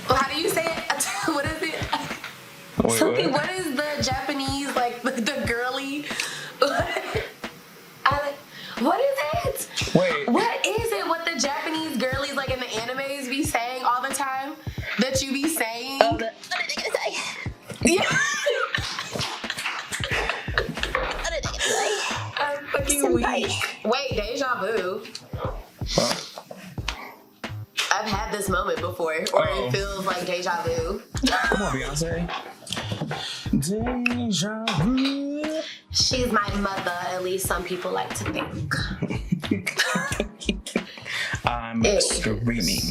How do you say it? What is it? Something. What is the Japanese like the girly? What is it? Wait. What is it? What the Japanese girlies like in the animes be saying all the time? That you be saying? What are they gonna say? Yeah. What are they gonna say? I'm fucking weak. Wait, deja vu. Huh? I've had this moment before, or it feels like deja vu. Come on, Beyonce. Deja vu. She's my mother, at least some people like to think. I'm screaming.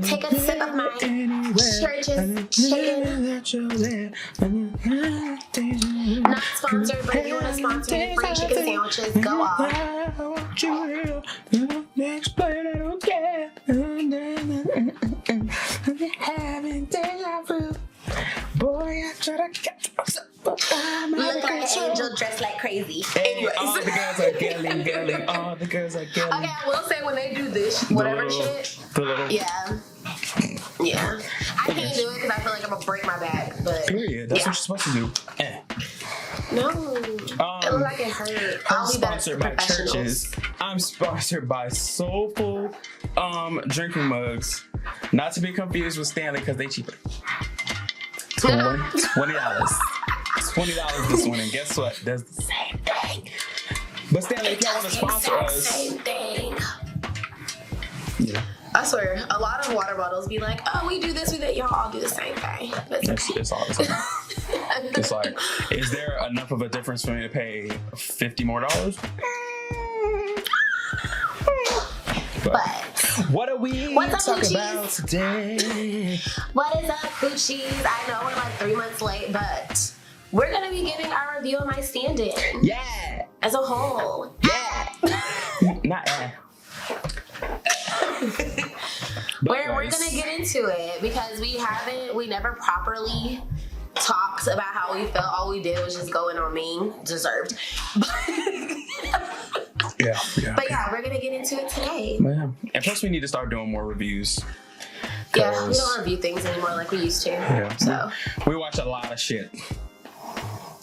Take a sip of my church's chicken. Not sponsored, but if you want to sponsor me, free chicken sandwiches, go off. I want you to explain, I don't care. Having deja vu. Boy, I try to catch myself. Look like an angel dressed like crazy. Anyways. All the girls are girling. All the girls are girling. Okay, I will say when they do this, whatever shit. The little. Yeah. Yeah. I can't do it because I feel like I'm going to break my back. But Period. That's what you're supposed to do. No. It looked like it hurt. I'm sponsored by churches. I'm sponsored by Soulful drinking mugs. Not to be confused with Stanley because they cheaper. $20. $20 this one, and guess what? Does the same thing. But Stanley, if y'all want to sponsor us, same thing. Yeah. I swear, a lot of water bottles be like, "Oh, we do this, we that." Y'all all do the same thing. It's all the same. It's like, is there enough of a difference for me to pay $50 more? But what are we talking about today? What is up, Gucci's? I know we're like 3 months late, but we're gonna be giving our review of my stand-in. Yeah. As a whole. Yeah. Not We're gonna get into it because we never properly talked about how we felt. All we did was just go in on Ming. Deserved. Yeah. But yeah, we're gonna get into it today. Yeah. And plus we need to start doing more reviews. Yeah, we don't review things anymore like we used to. Yeah. So we watch a lot of shit.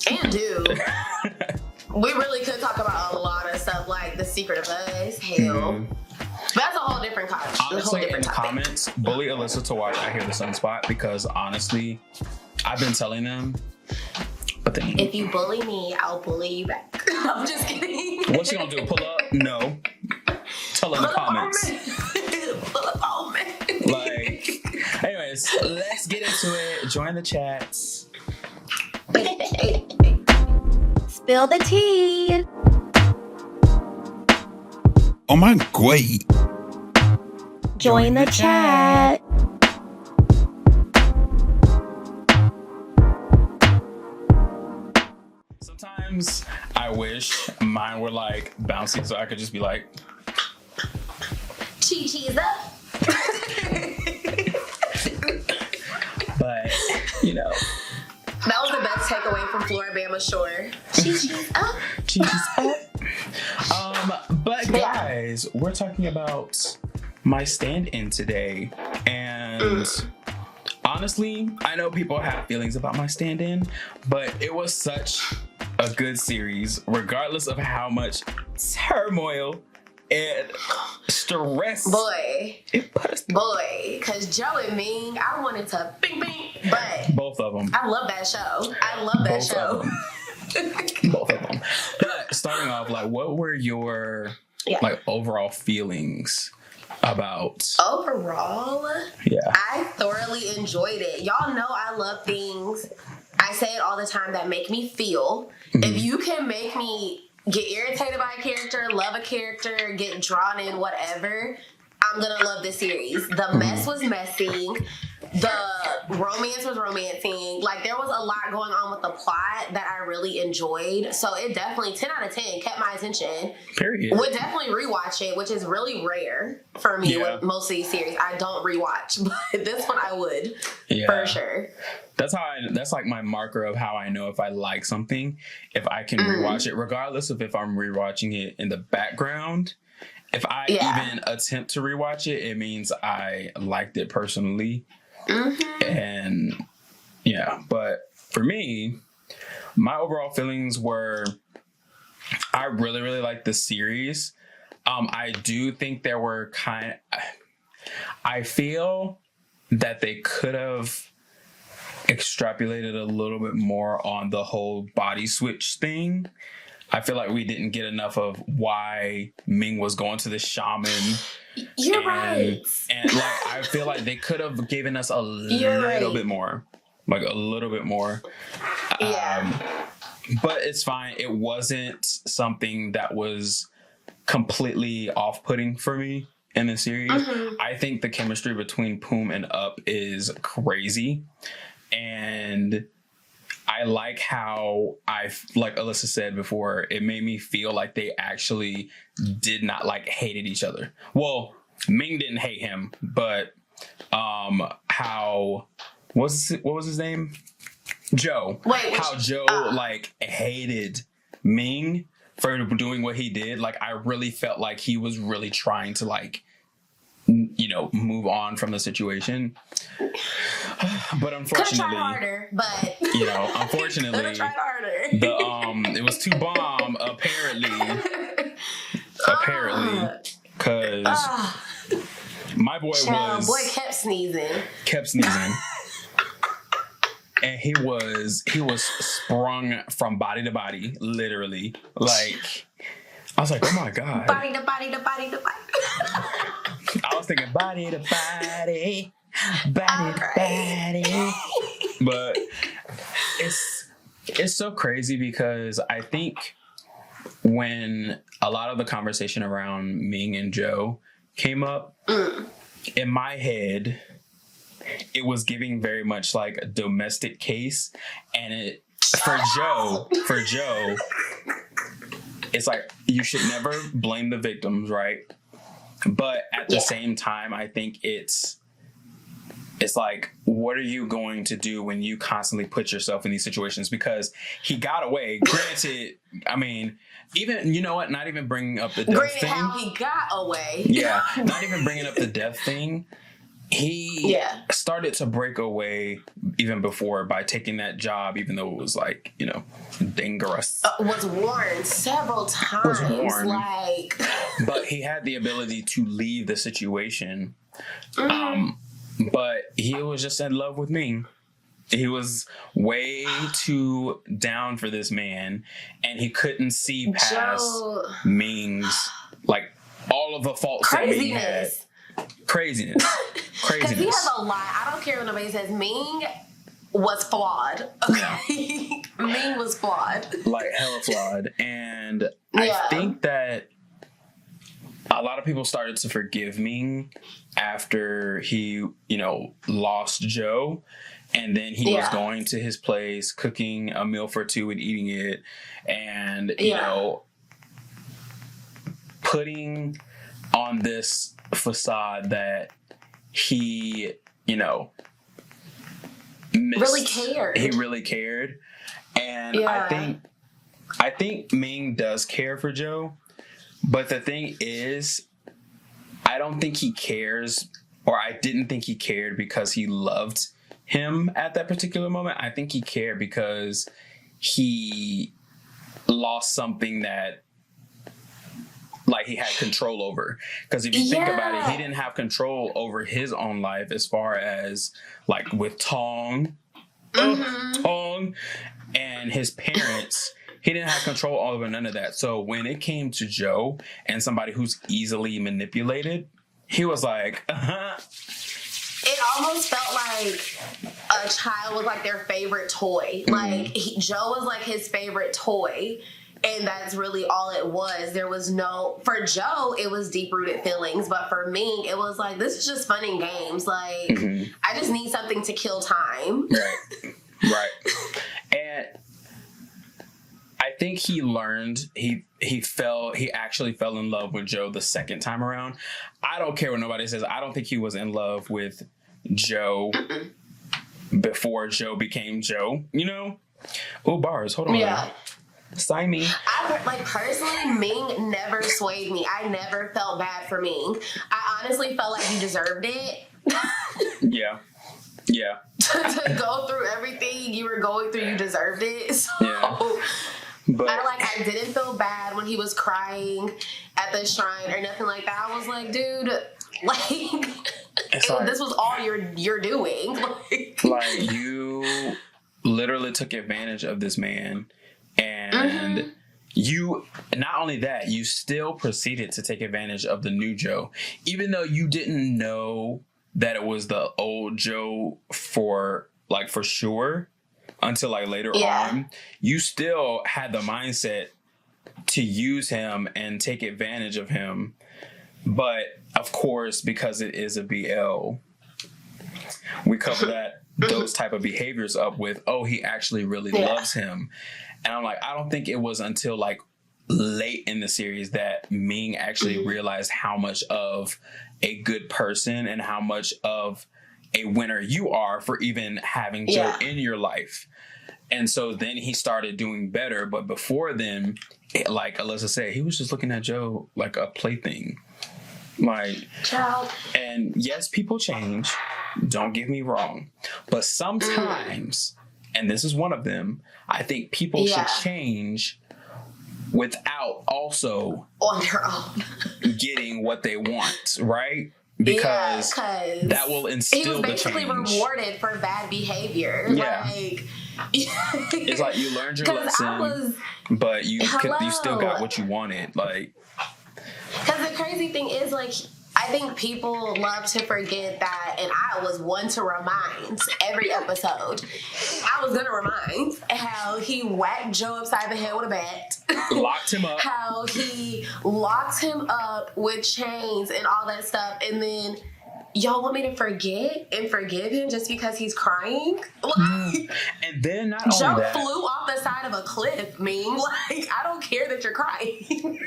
And do. We really could talk about a lot of stuff like The Secret of Us, hell. But that's a whole different conversation. Honestly, in the comments, bully Alyssa to watch I Hear the Sunspot because honestly, I've been telling them, but they if you bully me, I'll bully you back. I'm just kidding. What's she gonna do? Pull up? No. Tell her in the comments. Pull up on me. Like, anyways, let's get into it. Join the chats. Spill the tea. Oh my great. Join the chat. Sometimes I wish mine were like bouncy so I could just be like Cheese up. But, you know. That was the best takeaway from Floribama Shore. Cheese up. Cheese up. But guys, we're talking about my stand-in today. And honestly, I know people have feelings about my stand-in, but it was such a good series, regardless of how much turmoil and stress it put us through. Boy, because Joe and Ming, I wanted to bing, but both of them. I love that show. Both of them. But starting off, like, what were your like overall feelings about? Overall, I thoroughly enjoyed it. Y'all know I love things. I say it all the time that make me feel. If you can make me get irritated by a character, love a character, get drawn in, whatever, I'm gonna love this series. The mess was messing. The romance was romancing. Like, there was a lot going on with the plot that I really enjoyed. So it definitely, 10 out of 10, kept my attention. Period. Would definitely rewatch it, which is really rare for me with most of these series. I don't rewatch, but this one I would, for sure. That's like my marker of how I know if I like something, if I can rewatch it, regardless of if I'm rewatching it in the background if I even attempt to rewatch it, it means I liked it personally. And yeah, but for me, my overall feelings were, I really, really liked the series. I do think there were I feel that they could have extrapolated a little bit more on the whole body switch thing. I feel like we didn't get enough of why Ming was going to the shaman. You're right. And like, I feel like they could have given us a little bit more. Like a little bit more. Yeah. But it's fine. It wasn't something that was completely off-putting for me in the series. I think the chemistry between Poom and Up is crazy. And I like how like Alyssa said before, it made me feel like they actually did not like hated each other. Well, Ming didn't hate him, but what was his name? Joe. How Joe like hated Ming for doing what he did. Like, I really felt like he was really trying to like, you know, move on from the situation. But unfortunately, could have tried harder, but you know, unfortunately, could have tried harder. It was too bomb apparently, because my boy kept sneezing. And he was sprung from body to body, literally. Like, I was like, oh my God. Body to body to body to body. I was thinking body to body, body to body. But it's so crazy because I think when a lot of the conversation around Ming and Joe came up, in my head, it was giving very much like a domestic case, and for Joe, it's like you should never blame the victims, right? But at the same time, I think it's like, what are you going to do when you constantly put yourself in these situations? Because he got away. Granted, I mean, even, you know what? Not even bringing up the death thing. How he got away. Yeah, not even bringing up the death thing. He started to break away even before by taking that job, even though it was like, you know, dangerous. Was warned several times. But he had the ability to leave the situation. But he was just in love with Ming. He was way too down for this man, and he couldn't see past Ming's, like, all of the faults that Ming had. Craziness. Because he has a lot. I don't care what nobody says. Ming was flawed. Okay? Ming was flawed. Like, hella flawed. And I think that a lot of people started to forgive Ming after he, you know, lost Joe. And then he was going to his place, cooking a meal for two and eating it. And, you know, putting on this facade that he, you know, really cared. He really cared. And I think Ming does care for Joe. But the thing is, I don't think he cares, or I didn't think he cared because he loved him at that particular moment. I think he cared because he lost something that, like, he had control over. Because if you think about it, he didn't have control over his own life as far as, like, with Tong and his parents. He didn't have control over none of that. So when it came to Joe and somebody who's easily manipulated, he was like, It almost felt like a child was like their favorite toy. Like, Joe was like his favorite toy. And that's really all it was. There was no, for Joe, it was deep-rooted feelings. But for me, it was like, this is just fun and games. Like, I just need something to kill time. Right. And I think he learned, he actually fell in love with Joe the second time around. I don't care what nobody says. I don't think he was in love with Joe before Joe became Joe, you know? Oh, bars. Hold on. Yeah. Sign me. Personally, Ming never swayed me. I never felt bad for Ming. I honestly felt like he deserved it. Yeah. To go through everything you were going through, you deserved it. So But I didn't feel bad when he was crying at the shrine or nothing like that. I was like, dude, this was all you're doing. Like you literally took advantage of this man, and you, not only that, you still proceeded to take advantage of the new Joe, even though you didn't know that it was the old Joe for sure until later on. You still had the mindset to use him and take advantage of him. But of course, because it is a BL, we cover those type of behaviors up with, he actually really loves him. And I'm like, I don't think it was until late in the series that Ming actually realized how much of a good person and how much of a winner you are for even having Joe in your life. And so then he started doing better. But before then, like Alyssa said, he was just looking at Joe like a plaything. Child. And yes, people change. Don't get me wrong. But sometimes, and this is one of them, I think people should change without also on their own getting what they want, right? Because that will instill the change. He was basically rewarded for bad behavior. Yeah. It's like you learned your lesson, but you still got what you wanted. Because the crazy thing is, I think people love to forget that, and I was one to remind every episode. I was gonna remind how he whacked Joe upside the head with a bat. Locked him up. How he locked him up with chains and all that stuff. And then, y'all want me to forget and forgive him just because he's crying? And then not only Joe that, flew off the side of a cliff, Ming. I don't care that you're crying.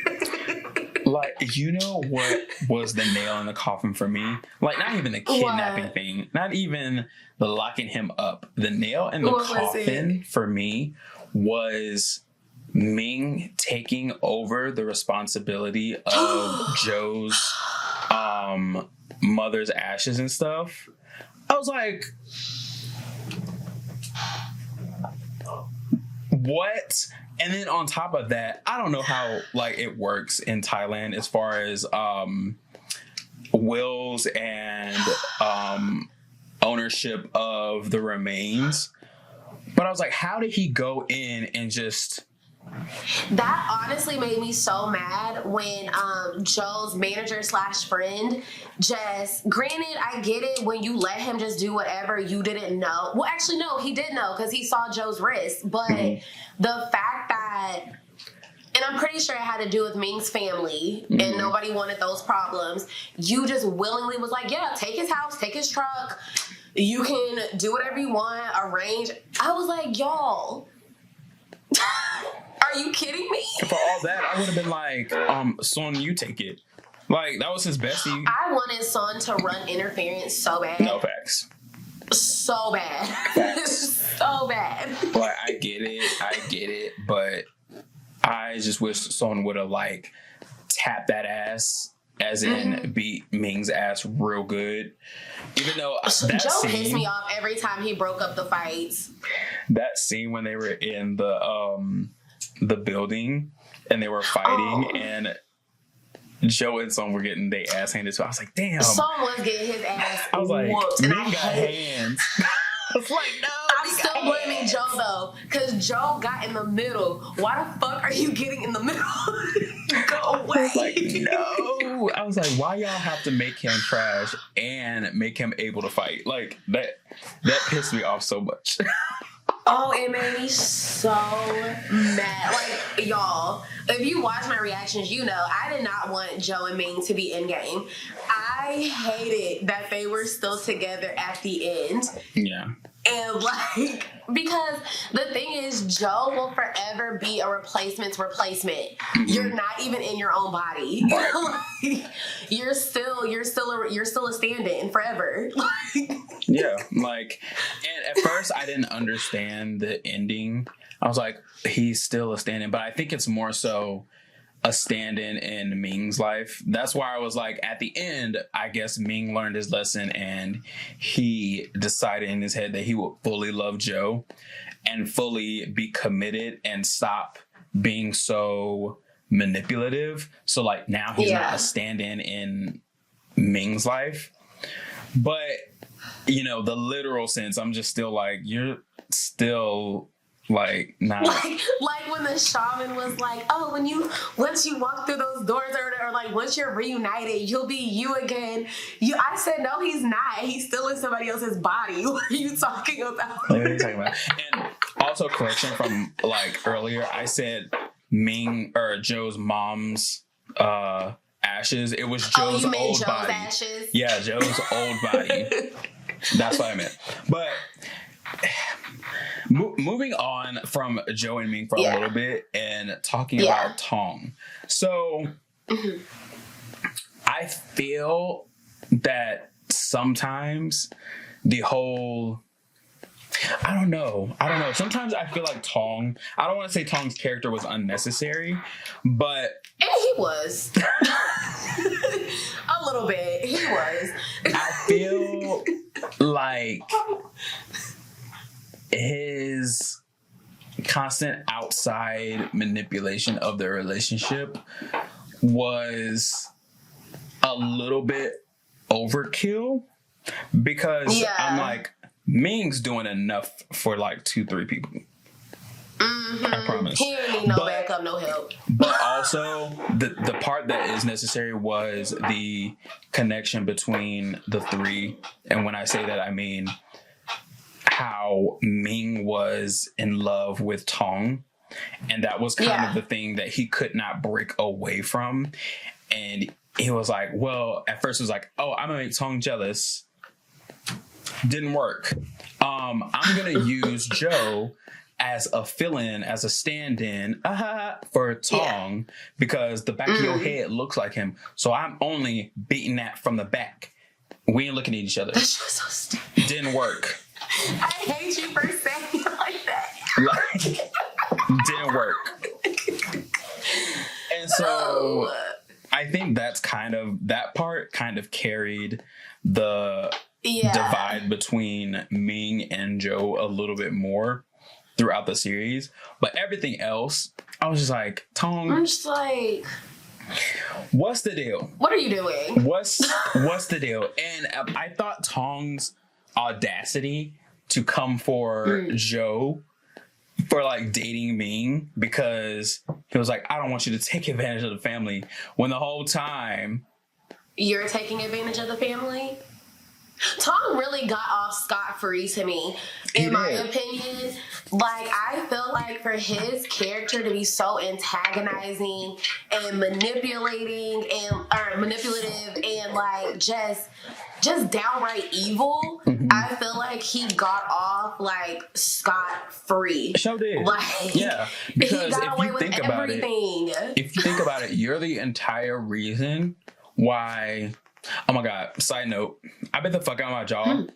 You know what was the nail in the coffin for me? Not even the kidnapping thing. Not even the locking him up. The nail in the coffin for me was Ming taking over the responsibility of Joe's mother's ashes and stuff. I was like, what? And then on top of that, I don't know how it works in Thailand as far as wills and ownership of the remains. But I was like, how did he go in and just... That honestly made me so mad when Joe's manager / friend granted, I get it when you let him just do whatever you didn't know. Well, actually, no, he did know because he saw Joe's wrist. But the fact that, and I'm pretty sure it had to do with Ming's family and nobody wanted those problems. You just willingly was like, yeah, take his house, take his truck. You can do whatever you want, arrange. I was like, y'all... Are you kidding me? For all that, I would have been like, Son, you take it. That was his bestie. I wanted Son to run interference so bad. No facts. So bad. Facts. So bad. I get it, but I just wish Son would have tapped that ass, as in beat Ming's ass real good. Even though Joe pissed me off every time he broke up the fights. That scene when they were in the building and they were fighting and Joe and Son were getting their ass handed to. I was like, damn. Son was getting his ass I was like, whooped. Ming got hands. I was like, no. I'm still blaming Joe though, because Joe got in the middle. Why the fuck are you getting in the middle? Go away. I was like, no. I was like, why y'all have to make him trash and make him able to fight? That pissed me off so much. Oh, it made me so mad. Y'all, if you watch my reactions, you know I did not want Joe and Ming to be in game. I hated that they were still together at the end. Yeah. And like, because the thing is, Joe will forever be a replacement's replacement. You're not even in your own body. Like, you're still a stand-in forever. Yeah, like, and at first I didn't understand the ending. I was like, he's still a stand-in, but I think it's more so a stand-in in Ming's life. That's why I was like, at the end, I guess Ming learned his lesson and he decided in his head that he would fully love Joe and fully be committed and stop being so manipulative. So like now he's not a stand-in in Ming's life. But, you know, the literal sense, I'm just still like, you're still... like, nah. Like when the shaman was like, oh, once you walk through those doors or like once you're reunited, you'll be you again. I said, no, he's not. He's still in somebody else's body. What are you talking about? What are you talking about? And also, correction from like earlier, I said Ming or Joe's mom's ashes. It was Joe's old Joe's body. Ashes? Yeah, Joe's old body. That's what I meant. But moving on from Joe and Ming for a little bit and talking about Tong. So I feel that sometimes the whole... I don't know. Sometimes I feel like Tong... I don't want to say Tong's character was unnecessary, but... And he was. A little bit. He was. I feel like... his constant outside manipulation of the relationship was a little bit overkill because I'm like, Ming's doing enough for like 2-3 people. I promise. He ain't need no backup, no help. But also, the part that is necessary was the connection between the three. And when I say that, I mean how Ming was in love with Tong, and that was kind of the thing that he could not break away from. And he was like, well, at first it was like, oh, I'm gonna make Tong jealous. Didn't work. I'm gonna use Joe as a fill-in, as a stand-in for Tong because the back of your head looks like him. So I'm only beating that from the back. We ain't looking at each other. That shit was so stupid. Didn't work. I hate you for saying it like that. Like, didn't work. And so I think that part kind of carried the divide between Ming and Joe a little bit more throughout the series. But everything else, I was just like, Tong. I'm just like, what's the deal? What are you doing? What's the deal? And I thought Tong's audacity to come for Joe for like dating Ming because he was like, I don't want you to take advantage of the family, when the whole time you're taking advantage of the family. Tong really got off scot-free to me, in my opinion. Like, I feel like for his character to be so antagonizing and manipulative and like just downright evil, I feel like he got off like scot-free. Sure did. Like, yeah, because he got away with everything. If you think about it, you're the entire reason why. Oh my God, side note, I bit the fuck out of my jaw.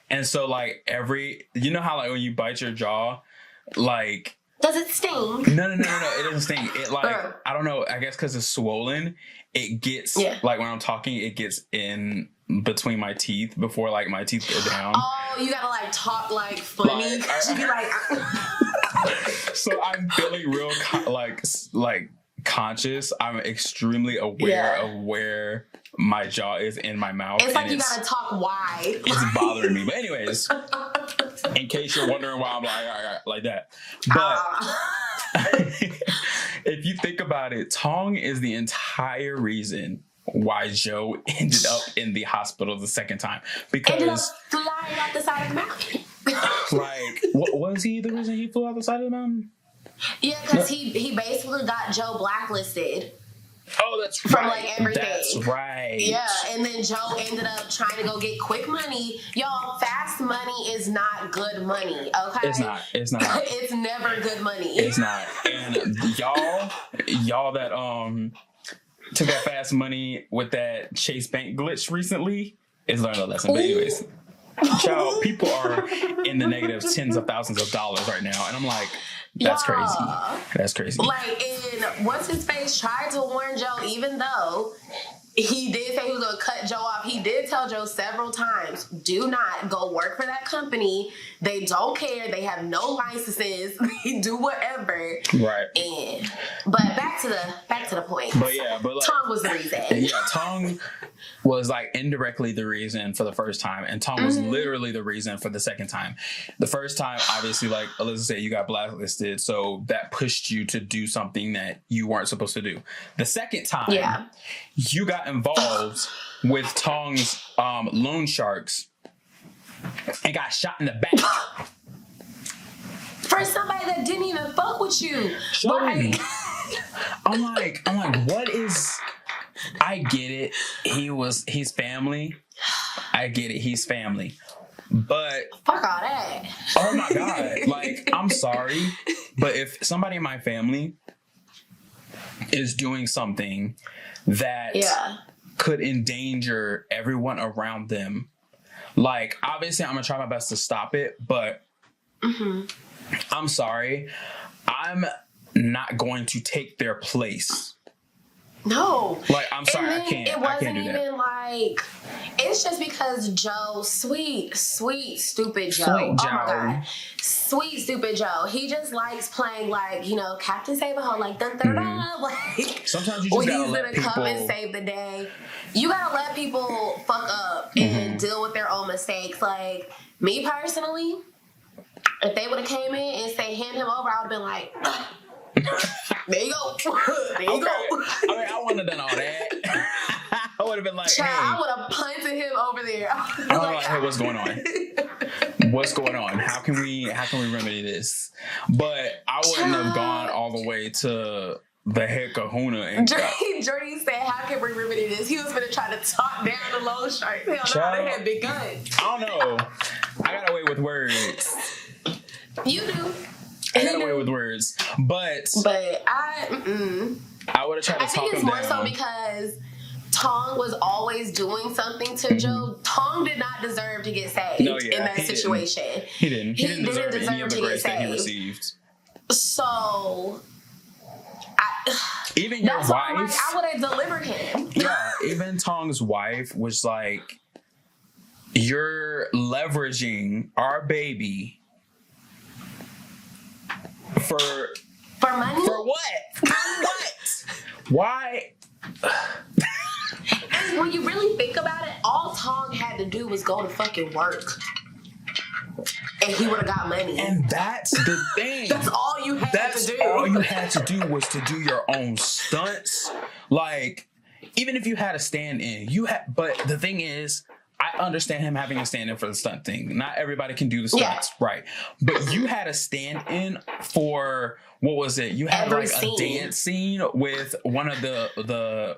And so like you know how like when you bite your jaw, like... Does it sting? No, it doesn't sting. It like, I don't know, I guess because it's swollen, it gets, like when I'm talking, it gets in between my teeth before like my teeth go down. Oh, you gotta like talk like funny. You be like... So I'm feeling real like conscious. I'm extremely aware of where my jaw is in my mouth. It's like you gotta talk wide. It's bothering me. But anyways, in case you're wondering why I'm like that. But if you think about it, Tong is the entire reason why Joe ended up in the hospital the second time. Because ended up flying off the side of the mountain. Like, what was he the reason he flew off the side of the mountain? Yeah, because he basically got Joe blacklisted. Oh, that's from right. like everything. That's right. Yeah, and then Joe ended up trying to go get quick money. Y'all, fast money is not good money, okay? It's not. It's not. It's never good money. It's not. And y'all that took that fast money with that Chase Bank glitch recently is learning a lesson. But anyways, child, people are in the negative tens of thousands of dollars right now, and I'm like, that's crazy. That's crazy. Like, and what's his face tried to warn Joe, even though he did say he was going to cut Joe off. He did tell Joe several times, do not go work for that company. They don't care. They have no licenses. They do whatever. Right. But back to the point. But yeah, but like, Tong was the reason. Yeah, Tong was like indirectly the reason for the first time, and Tong was literally the reason for the second time. The first time, obviously, like Alyssa said, you got blacklisted, so that pushed you to do something that you weren't supposed to do. The second time, you got involved with Tong's loan sharks and got shot in the back. For somebody that didn't even fuck with you. Like, I'm like, what is... I get it. He's family. I get it. He's family. But... fuck all that. Oh my God. Like, I'm sorry. But if somebody in my family is doing something that could endanger everyone around them, like, obviously I'm going to try my best to stop it, but I'm sorry. I'm not going to take their place. No. Like, I'm sorry, I can't. It I wasn't can't do that. even like, it's just because Joe, sweet, stupid Joe. Sweet Joe. Oh my God. Sweet, stupid Joe. He just likes playing like, you know, Captain Save-A-Ho, like, dun-dun-dun, like, sometimes you just gotta let people... come and save the day. You gotta let people fuck up and deal with their own mistakes. Like, me personally, if they would have came in and say, hand him over, I would have been like... there you go. There you go. I mean, I wouldn't have done all that. I would have been like, child, hey. I would have punted him over there. I'm like, hey, what's going on? What's going on? How can we remedy this? But I wouldn't have gone all the way to the head kahuna. And JORDIE said, how can we remedy this? He was going to try to talk down the loan shark. Hell no, they had big guns. I don't know. I got away with words. You do. I got away with words, but I would have tried to talk him down. I think it's more so because Tong was always doing something to Joe. Tong did not deserve to get saved in that situation. He didn't. He didn't deserve any of the grace that he received. So, even your wife, I would have delivered him. Yeah, even Tong's wife was like, "You're leveraging our baby." For money? For what? What? Why? And when you really think about it, all Tong had to do was go to fucking work. And he would have got money. And that's the thing. That's all you had to do. All you had to do was to do your own stunts. Like, even if you had a stand-in, but the thing is, I understand him having a stand-in for the stunt thing. Not everybody can do the stunts, right? But you had a stand-in for, what was it? You had like a dance scene with one of the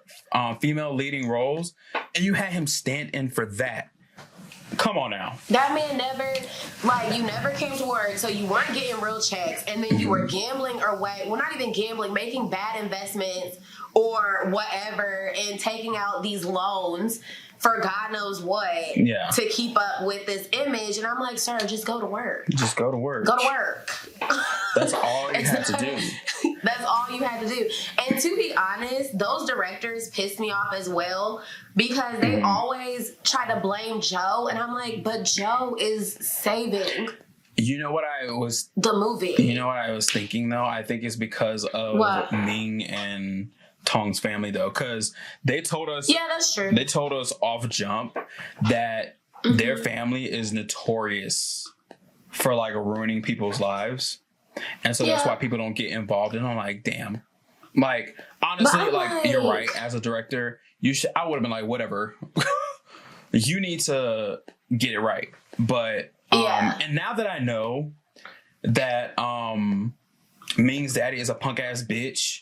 female leading roles, and you had him stand in for that. Come on now. That man never, like, you never came to work, so you weren't getting real checks, and then you were gambling not even gambling, making bad investments or whatever, and taking out these loans for God knows what to keep up with this image. And I'm like, sir, just go to work. Just go to work. Go to work. That's all you had to do. That's all you had to do. And to be honest, those directors pissed me off as well because they always try to blame Joe. And I'm like, but Joe is saving You know what I was... the movie. You know what I was thinking, though? I think it's because of Ming and Tong's family, though, because they told us... Yeah, that's true. They told us off jump that their family is notorious for, like, ruining people's lives. And so that's why people don't get involved. And I'm like, damn. Like, honestly, like, you're right. As a director, I would have been like, whatever. You need to get it right. But... and now that I know that Ming's daddy is a punk ass bitch,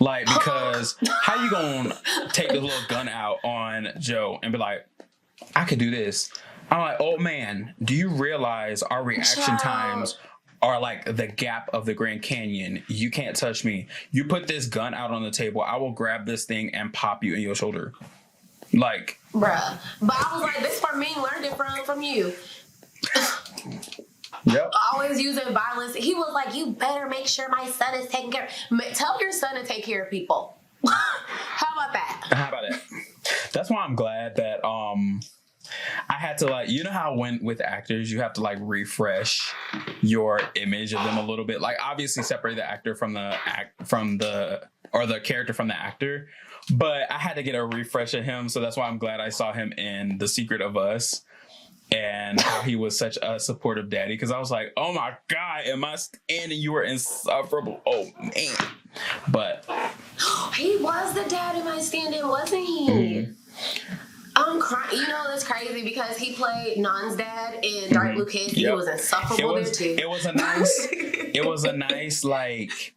Like, because how you gonna take this little gun out on Joe and be like, I could do this? I'm like, oh man, do you realize our reaction times are like the gap of the Grand Canyon? You can't touch me. You put this gun out on the table, I will grab this thing and pop you in your shoulder. Like, bruh. But I was like, this for me, learned it from you. Yep. Always using violence. He was like, you better make sure my son is taken care of. Tell your son to take care of people. How about that? How about it? That's why I'm glad that I had to, like, you know how when with actors you have to like refresh your image of them a little bit, like obviously separate the actor from the character from the actor, but I had to get a refresh of him, so that's why I'm glad I saw him in The Secret of Us and how he was such a supportive daddy, because I was like, oh my god, am I standing? You were insufferable. Oh man. But he was the dad in my stand-in, wasn't he? Mm-hmm. I'm crying. You know, that's crazy because he played Non's dad in Dark Blue Kids. Yep. He was insufferable there too. It was a nice like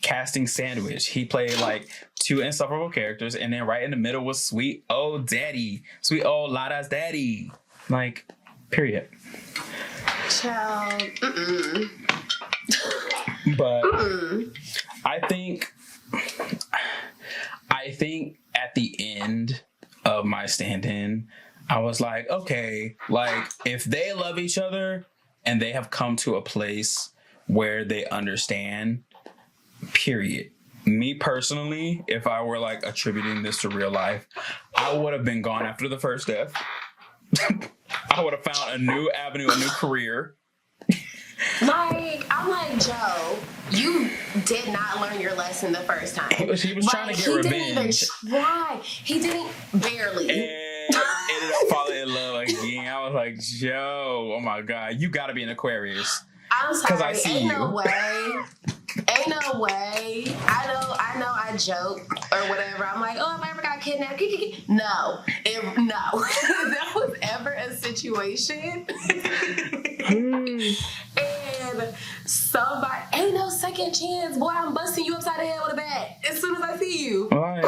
casting sandwich. He played like two insufferable characters, and then right in the middle was sweet old Lada's daddy. Like, period. Child. But I think at the end of my stand-in, I was like, okay, like if they love each other and they have come to a place where they understand, period. Me personally, if I were like attributing this to real life, I would have been gone after the first death. I would have found a new avenue, a new career. Like, I'm like, Joe, you did not learn your lesson the first time. He was trying to get revenge. He didn't even try. He didn't, barely. And ended up falling in love again. I was like, Joe, oh my God, you gotta be an Aquarius. I'm sorry, I see ain't you. no way. Ain't no way. I know I joke or whatever. I'm like, oh, if I ever got kidnapped. No. If that was ever a situation and somebody, ain't no second chance. Boy, I'm busting you upside the head with a bat as soon as I see you. Right.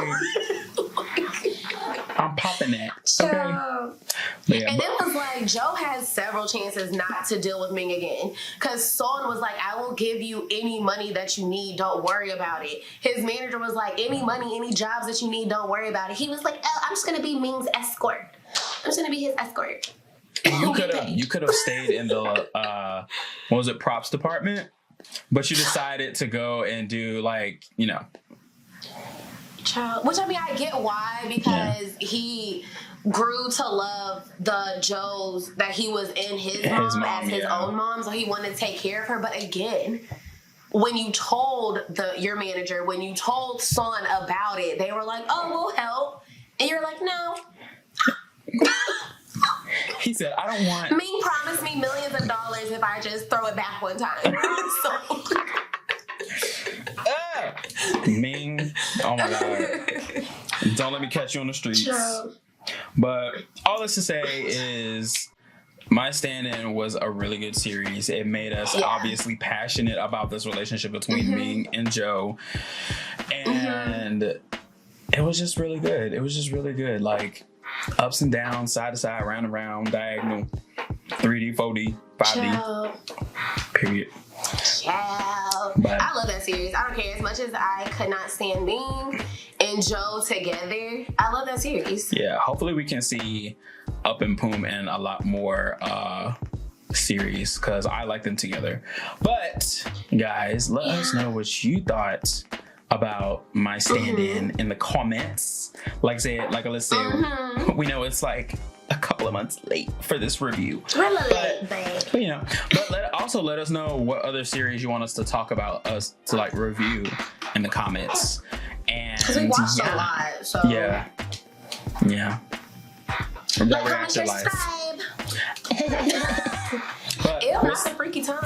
I'm popping that. Okay. Yeah, and it was like Joe had several chances not to deal with Ming again, because Son was like, I will give you any money that you need, don't worry about it. His manager was like, any money, any jobs that you need, don't worry about it. He was like, oh, I'm just gonna be Ming's escort. I'm just gonna be his escort. You could have stayed in the props department, but you decided to go and do like, you know, child. Which, I mean, I get why, because he grew to love the Joes that he was in his mom as his own mom, so he wanted to take care of her. But again, when you told your manager, when you told Son about it, they were like, oh, we'll help. And you're like, no. He said, I don't want... Ming promised me millions of dollars if I just throw it back one time. Ming, oh my God. Don't let me catch you on the streets. True. But all this to say is My Stand-In was a really good series. It made us obviously passionate about this relationship between Ming and Joe. And it was just really good. It was just really good. Like, ups and downs, side to side, round and round, diagonal, 3D, 4D, 5D. Child. Period. Child. But I love that series. I don't care. As much as I could not stand Ming and Joe together, I love that series. Yeah, hopefully we can see uppoom in a lot more series, because I like them together. But guys, let us know what you thought about My Stand-In in the comments. Like let's say we know it's like a couple of months late for this review. But you know, but let us know what other series you want us to talk about, us to like review in the comments. And because we watched a lot, so yeah. Like, comment, share, subscribe. But it was a freaky time.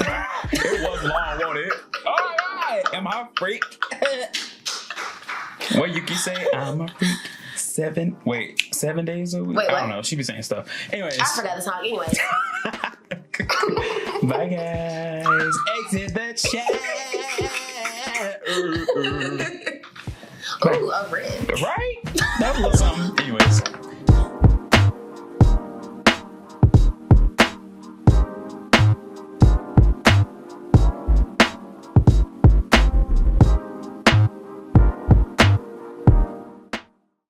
It was long, wasn't it? All right, am I a freak? What Yuki say? I'm a freak. 7 days a week? Wait, I don't know. She be saying stuff. Anyways. I forgot the song. Anyways. Bye, guys. Exit the chat. ALYSSA.